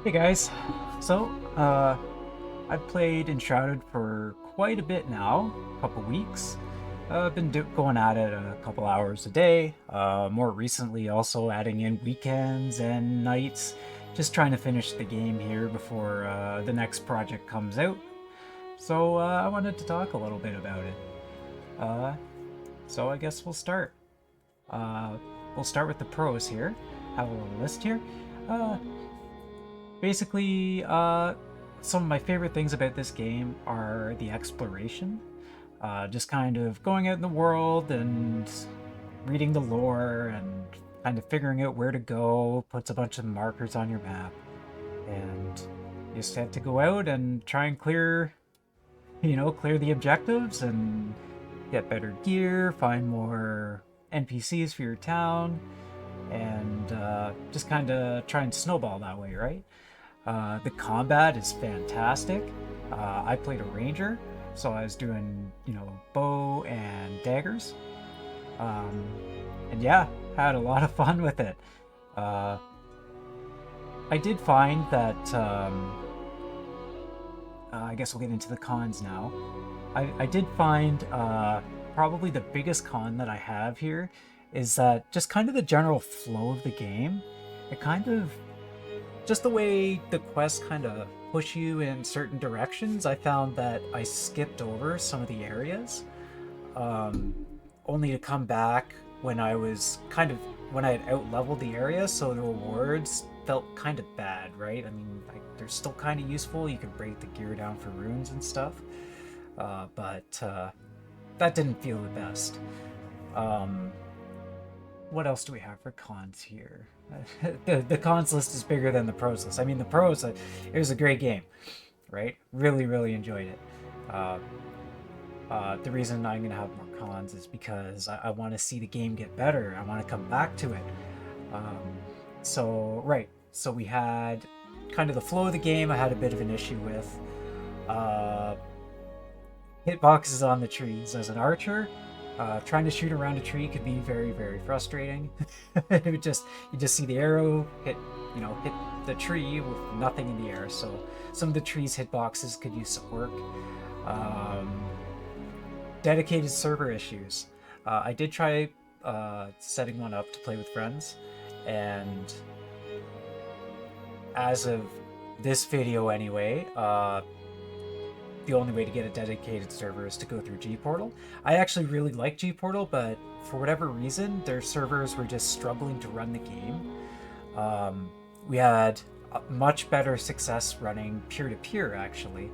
Hey guys, so I've played Enshrouded for quite a bit now, a couple weeks. I've been going at it a couple hours a day. More recently, also adding in weekends and nights, just trying to finish the game here before the next project comes out. So I wanted to talk a little bit about it. Uh, so I guess we'll start. Uh, we'll start with the pros here. Have a little list here. Uh, Basically, some of my favorite things about this game are the exploration. Just kind of going out in the world and reading the lore and kind of figuring out where to go, puts a bunch of markers on your map, and you just have to go out and try and clear the objectives and get better gear, find more NPCs for your town, and just kind of try and snowball that way, right? The combat is fantastic. I played a ranger, so I was doing, bow and daggers. Um, and yeah, had a lot of fun with it. Uh, I did find that, I guess we'll get into the cons now. I did find probably the biggest con that I have here is that just kind of the general flow of the game. It kind of just the way the quests kind of push you in certain directions, I found that I skipped over some of the areas, um, only to come back when when I had out leveled the area, so the rewards felt kind of bad, right? I mean, like, they're still kind of useful. You can break the gear down for runes and stuff, but that didn't feel the best. Um, what else do we have for cons here? The cons list is bigger than the pros list. I mean, the pros, it was a great game, right? Really, really enjoyed it. Uh, the reason I'm going to have more cons is because I want to see the game get better. I want to come back to it. Um, right. So we had kind of the flow of the game I had a bit of an issue with. Uh, Hitboxes on the trees. As an archer, trying to shoot around a tree could be very, very frustrating. You just see the arrow hit the tree with nothing in the air. So some of the trees' hitboxes could use some work. Um, Dedicated server issues. I did try setting one up to play with friends, and as of this video anyway, the only way to get a dedicated server is to go through Gportal. I actually really like Gportal, but for whatever reason, their servers were just struggling to run the game. We had much better success running peer-to-peer, actually.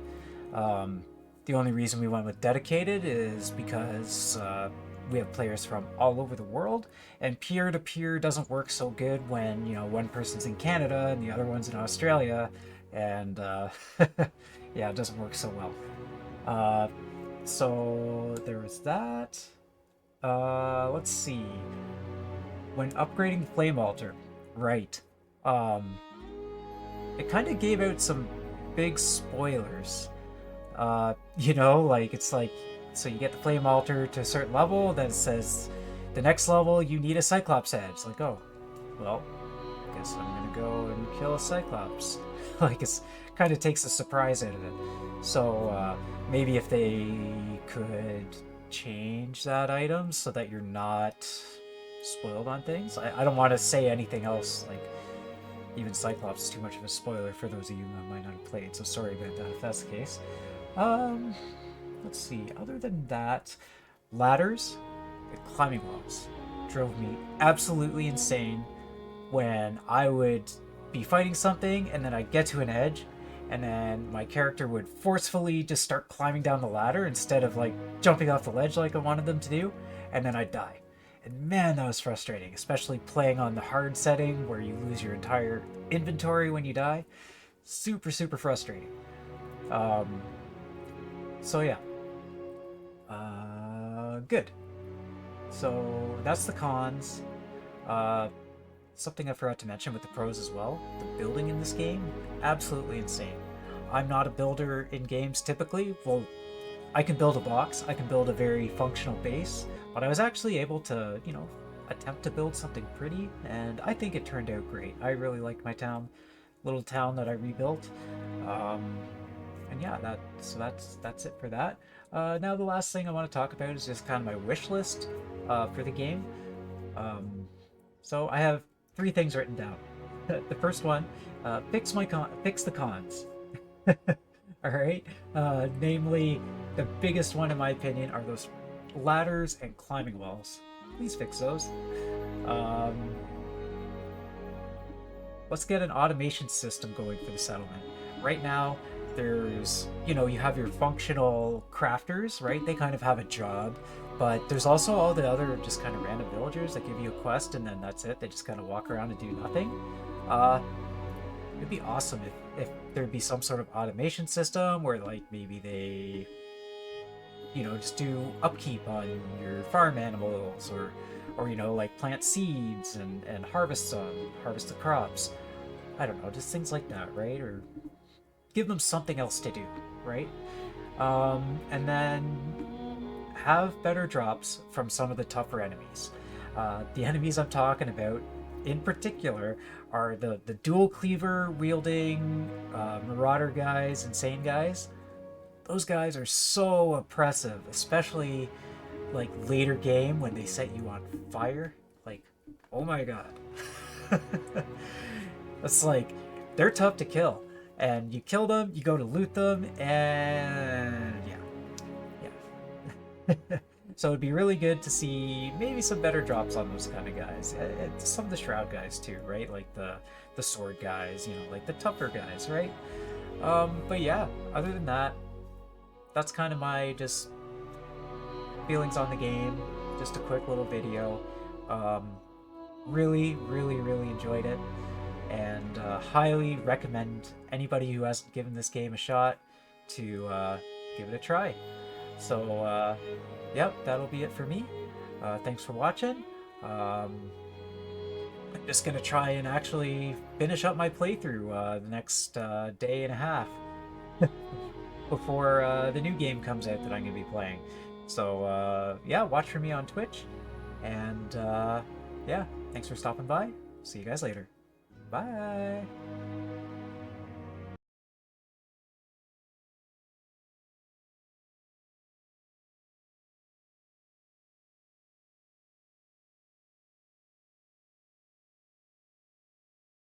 The only reason we went with dedicated is because we have players from all over the world, and peer-to-peer doesn't work so good when, one person's in Canada and the other one's in Australia, and yeah, it doesn't work so well. Uh, so there was that. Let's see. When upgrading the Flame Altar, right. Um, it kind of gave out some big spoilers. It's like, so you get the Flame Altar to a certain level, then it says, the next level you need a Cyclops head. It's like, oh, well, I guess I'm gonna go and kill a Cyclops. Like, it's kind of takes the surprise out of it. So maybe if they could change that item so that you're not spoiled on things. I don't want to say anything else, like even Cyclops is too much of a spoiler for those of you who might not have played, so sorry about that if that's the case. Let's see, other than that, ladders and climbing walls drove me absolutely insane when I would be fighting something and then I'd get to an edge and then my character would forcefully just start climbing down the ladder instead of like jumping off the ledge like I wanted them to do, and then I'd die. And man, that was frustrating, especially playing on the hard setting where you lose your entire inventory when you die. Super, super frustrating. Um, so yeah. Good. So that's the cons. Something I forgot to mention with the pros as well, the building in this game, absolutely insane. I'm not a builder in games typically. Well, I can build a box, I can build a very functional base, but I was actually able to, attempt to build something pretty, and I think it turned out great. I really liked my town. little town that I rebuilt. Um, and yeah, that's it for that. Now the last thing I want to talk about is just kind of my wish list for the game. Um, so I have three things written down. The first one, fix the cons. All right. Namely, the biggest one in my opinion are those ladders and climbing walls. Please fix those. Um, let's get an automation system going for the settlement. Right now, there's, you have your functional crafters, right? They kind of have a job, but there's also all the other just kind of random villagers that give you a quest and then that's it. They just kind of walk around and do nothing. Uh, it'd be awesome if there'd be some sort of automation system where like maybe they just do upkeep on your farm animals or like plant seeds and harvest the crops. I don't know, just things like that, right? Or give them something else to do, right? And then have better drops from some of the tougher enemies. The enemies I'm talking about in particular are the dual cleaver wielding marauder guys, insane guys. Those guys are so oppressive, especially like later game when they set you on fire. Like, oh my god. It's like they're tough to kill. And you kill them, you go to loot them, and yeah. So it'd be really good to see maybe some better drops on those kind of guys. And some of the shroud guys too, right? Like the sword guys, like the tougher guys, right? But yeah, other than that, that's kind of my just feelings on the game. Just a quick little video. Really, really, really enjoyed it, and highly recommend anybody who hasn't given this game a shot to give it a try. So, yep, that'll be it for me. Thanks for watching. I'm just gonna try and actually finish up my playthrough the next day and a half before the new game comes out that I'm gonna be playing. So, yeah, watch for me on Twitch. And, yeah, thanks for stopping by. See you guys later. Bye!